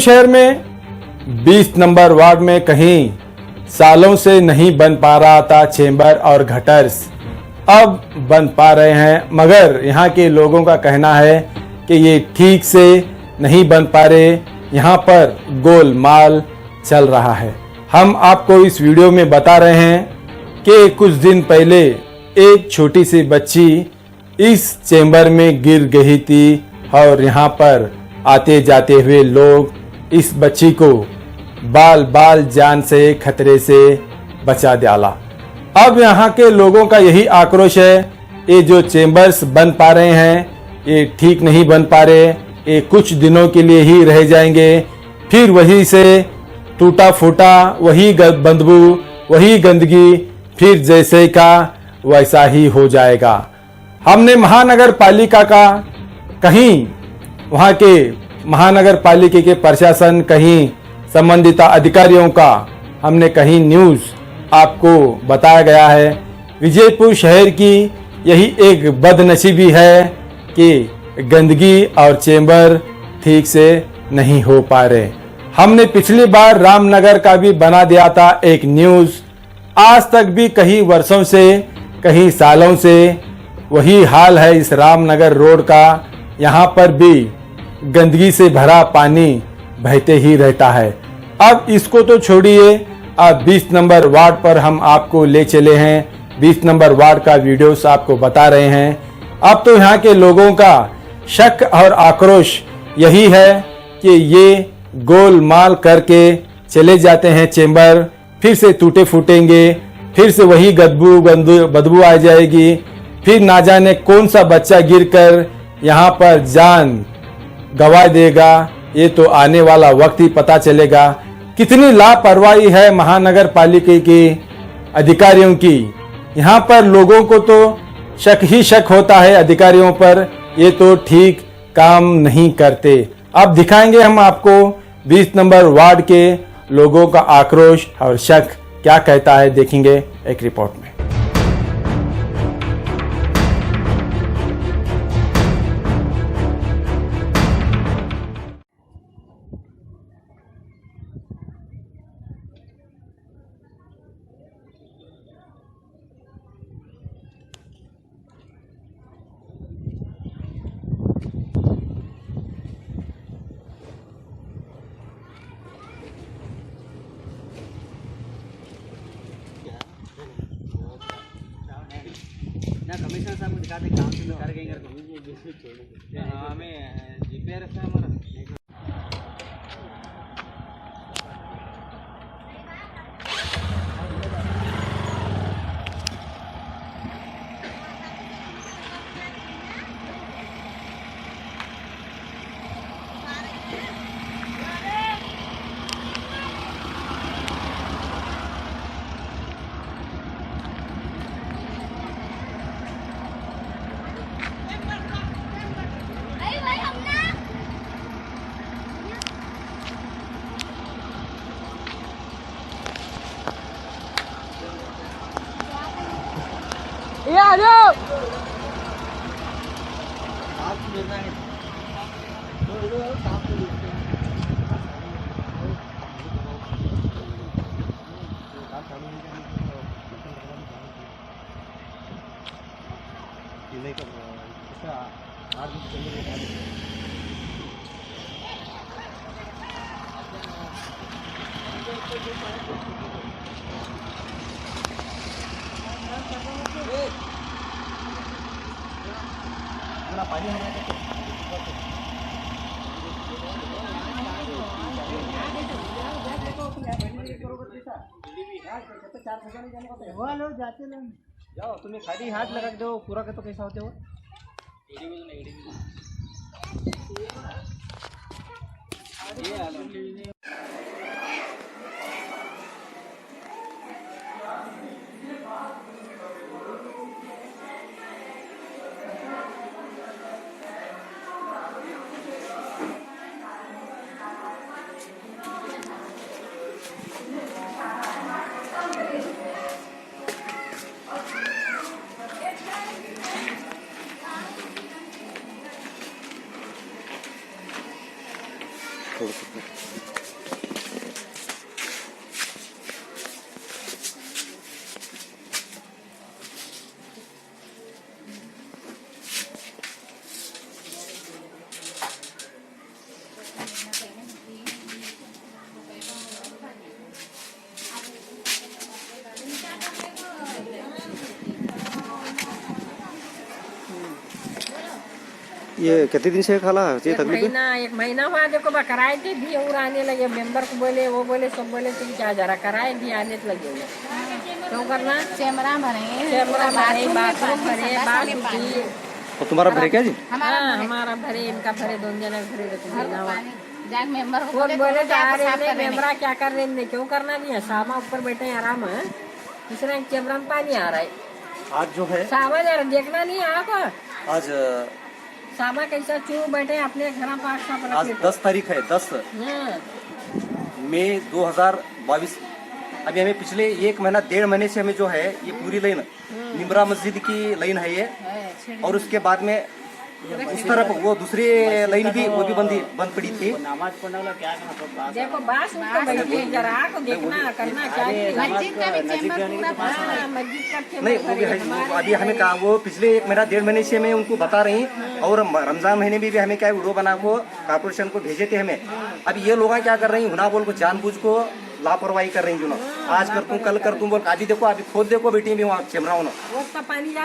शहर में 20 number ward में कहीं सालों से नहीं बन पा रहा था चेंबर और गटर्स, अब बन पा रहे हैं। मगर यहाँ के लोगों का कहना है कि ये ठीक से नहीं बन पा रहे, यहाँ पर गोलमाल चल रहा है। हम आपको इस वीडियो में बता रहे हैं कि कुछ दिन पहले एक छोटी सी बच्ची इस चेंबर में गिर गई थी और यहाँ पर आते जाते हुए लोग इस बच्ची को बाल जान से खतरे से बचा डाला। अब यहाँ के लोगों का यही आक्रोश है, ये जो चेंबर्स बन पा रहे हैं ये ठीक नहीं बन पा रहे, ये कुछ दिनों के लिए ही रह जाएंगे, फिर वही से टूटा फूटा वही बदबू वही गंदगी फिर जैसे का वैसा ही हो जाएगा। हमने महानगर पालिका का कहीं वहाँ के महानगर पालिका के प्रशासन कहीं संबंधित अधिकारियों का हमने कहीं न्यूज़ आपको बताया गया है। विजयपुर शहर की यही एक बदनसीबी है कि गंदगी और चेंबर ठीक से नहीं हो पा रहे। हमने पिछली बार रामनगर का भी बना दिया था एक न्यूज़, आज तक भी कई वर्षों से कई सालों से वही हाल है इस रामनगर रोड का। यहाँ पर भी गंदगी से भरा पानी बहते ही रहता है। अब इसको तो छोड़िए, अब 20 नंबर वार्ड पर हम आपको ले चले हैं। 20 नंबर वार्ड का वीडियोस आपको बता रहे हैं। अब तो यहाँ के लोगों का शक और आक्रोश यही है कि ये गोलमाल करके चले जाते हैं चेंबर, फिर से टूटे फूटेंगे, फिर से वही बदबू आ जाएगी, फिर ना जाने कौन सा बच्चा गिरकर यहाँ पर जान गवा देगा। ये तो आने वाला वक्त ही पता चलेगा कितनी लापरवाही है महानगर पालिका के अधिकारियों की। यहाँ पर लोगों को तो शक ही शक होता है अधिकारियों पर, ये तो ठीक काम नहीं करते। अब दिखाएंगे हम आपको 20 नंबर वार्ड के लोगों का आक्रोश और शक क्या कहता है, देखेंगे एक रिपोर्ट में। ना कमिश्नर साहब को दिखाते काम से कर गए हमें जीपीआर है हमारा। ये आ जाओ। जाओ तुम्हें खाली हाथ लगा दो पूरा का तो कैसा होते हो। छोड़ सकते हैं। ये कितने दिन से खाला ये तकलीफ है? एक महीना हुआ देखो बा कराए थे भी और आने लगे मेंबर को बोले वो बोले सब बोले तुम क्या जरा कराए भी आने लगे क्यों करना कैमरा भरे बाथरूम भरे बाथरूम और तुम्हारा भरे क्या जी? हमारा भरे इनका भरे दोनों जना भरे महीना हुआ जाग मेंबर को बोले बोले जा रहे हैं मेंबरा क्या कर रहे हैं क्यों करना नहीं है सामा ऊपर बैठे हैं आराम है दूसरा कैमरा में पानी आ रहा है आज जो है सामा जरा देखना नहीं है आपको आज सामा कैसा चू बैठे अपने घर पास आज 10 तारीख है 10 मई 2022। अभी हमें पिछले 1 महीना 1.5 महीने से हमें जो है ये पूरी लाइन निमरा मस्जिद की लाइन है ये, और उसके बाद में उस तरफ वो दूसरी लाइन भी वो भी बंद पड़ी थी। देखो बात उनको बैठी है जरा को देखना करना क्या मस्जिद का भी चेंबर पूरा मस्जिद का नहीं वो भी है, अभी हमें कहा वो पिछले 1 महीना 1.5 महीने से हमें उनको बता रही, और रमजान महीने में भी हमें क्या वीडियो बना को कॉर्पोरेशन को भेजे थे हमें। अब ये लोग क्या कर रही हुना बोल को जानबूझ को लापरवाही कर रही हूँ, आज कर तू कल कर तू बोल। अभी देखो अभी खोद देखो बेटी भी वहाँ चेमरा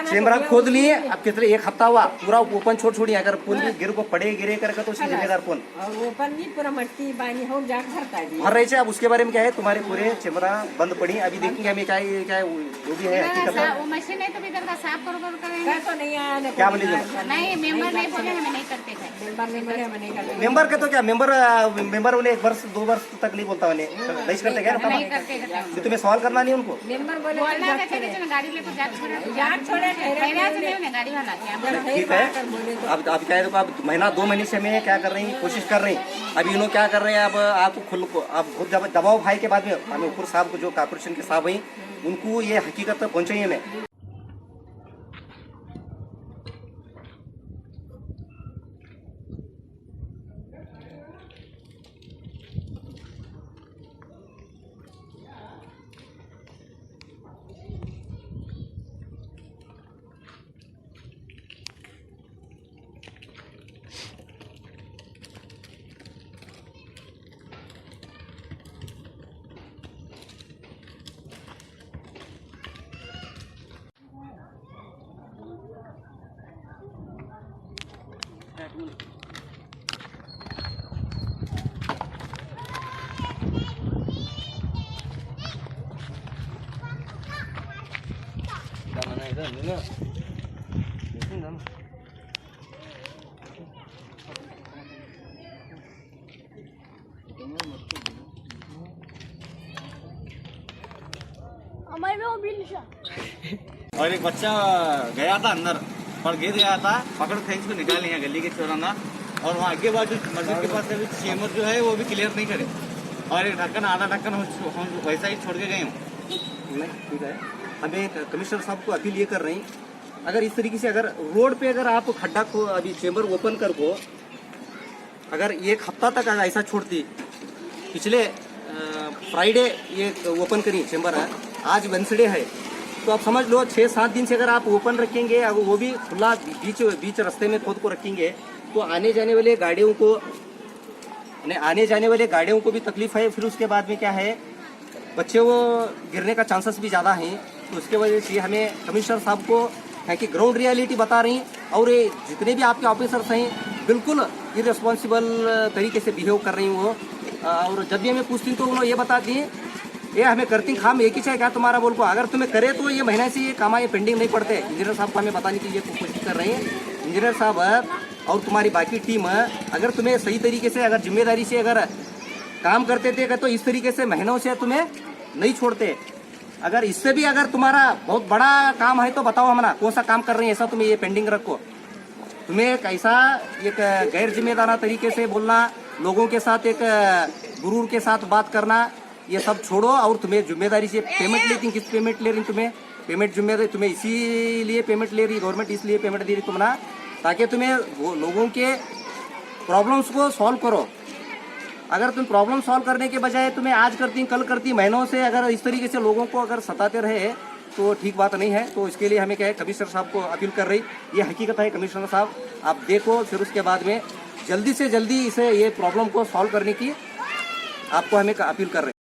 चेमरा खोद लिए। अब कितने 1 हफ्ता हुआ पूरा ओपन छोड़ी, अगर पुल भी गिर को पड़े गिरे करके तो उसकी जिम्मेदार कौन? ओपन नहीं पूरा मट्टी पानी हो जा भर रहे थे। अब उसके बारे में क्या है तुम्हारे पूरे चेमरा बंद पड़ी। अभी देखेंगे हमें क्या जो भी है हकीकत वो मशीन है तो इधर का साफ करो करेंगे तो नहीं आया क्या बोले नहीं मेंबर नहीं बोले हमें नहीं करते थे मेंबर का तो क्या मेंबर उन्हें 1 वर्ष 2 वर्ष तक नहीं बोलता उन्हें नहीं करते क्या नहीं करते तुम्हें सवाल करना नहीं उनको। मेंबर बोले बोलना का चले गाड़ी लेकर जाट छोड़े गाड़ी वाला क्या ठीक है। अब क्या है देखो अब महीना 2 महीने से हमें क्या कर रही हैं कोशिश कर रही हैं। अभी इन्होंने क्या कर रहे हैं अब आपको खुद को अब खुद दबाव भाई के बाद में हमें ऊपर साहब को जो कॉर्पोरेशन के साहब हैं उनको ये हकीकत तक पहुँचाई हमें। और एक बच्चा गया था अंदर पर गिर गया था, पकड़ खींच को निकाले हैं गली के चौराना, और वहाँ आगे बाजू मस्जिद के पास अभी चेम्बर जो है वो भी क्लियर नहीं करे, और एक ढक्कन आधा ढक्कन हम वैसा ही छोड़ के गए हूँ। ठीक है। हमें कमिश्नर साहब को अपील ये कर रही अगर इस तरीके से अगर रोड पे अगर आप खड्डा को अभी चेम्बर ओपन कर को अगर 1 हफ्ता तक अगर ऐसा छोड़ती, पिछले फ्राइडे ये ओपन करी चेम्बर है, आज वेंसडे है, तो आप समझ लो 6-7 दिन से अगर आप ओपन रखेंगे अगर वो भी खुला बीच रास्ते में खुद को रखेंगे तो आने जाने वाले गाड़ियों को भी तकलीफ है। फिर उसके बाद में क्या है बच्चे वो गिरने का चांसेस भी ज़्यादा हैं, तो उसके वजह से हमें कमिश्नर साहब को है कि ग्राउंड रियलिटी बता रही, और ये जितने भी आपके ऑफिसर्स हैं बिल्कुल इररिस्पॉन्सिबल तरीके से बिहेव कर रही हैं वो। और जब भी हमें पूछती तो उन्होंने ये बताती हैं ये हमें करती खाम एक ही चाहिए क्या तुम्हारा बोल को, अगर तुम्हें करे तो ये महीने से ये काम ये पेंडिंग नहीं पड़ते। इंजीनियर साहब को हमें बताने की ये कोशिश कर रहे हैं। इंजीनियर साहब और तुम्हारी बाकी टीम अगर तुम्हें सही तरीके से अगर जिम्मेदारी से अगर काम करते थे तो इस तरीके से महीनों से तुम्हें नहीं छोड़ते। अगर इससे भी अगर तुम्हारा बहुत बड़ा काम है तो बताओ हमारा कौन सा काम कर रहे हैं ऐसा तुम्हें ये पेंडिंग रखो। तुम्हें एक ऐसा एक गैर जिम्मेदारा तरीके से बोलना, लोगों के साथ एक गुरूर के साथ बात करना, ये सब छोड़ो और तुम्हें जिम्मेदारी से पेमेंट लेती। किस पेमेंट ले रही तुम्हें पेमेंट जिम्मेदारी तुम्हें इसीलिए पेमेंट ले रही गवर्नमेंट, इसलिए पेमेंट दे रही तुम ना ताकि तुम्हें वो लोगों के प्रॉब्लम्स को सॉल्व करो। अगर तुम प्रॉब्लम सॉल्व करने के बजाय तुम्हें आज करती कल करती महीनों से अगर इस तरीके से लोगों को अगर सताते रहे तो ठीक बात नहीं है। तो इसके लिए हमें क्या है, कमिश्नर साहब को अपील कर रही, ये हकीकत है कमिश्नर साहब, आप देखो, फिर उसके बाद में जल्दी से जल्दी इसे ये प्रॉब्लम को सॉल्व करने की आपको हमें अपील कर रहे हैं।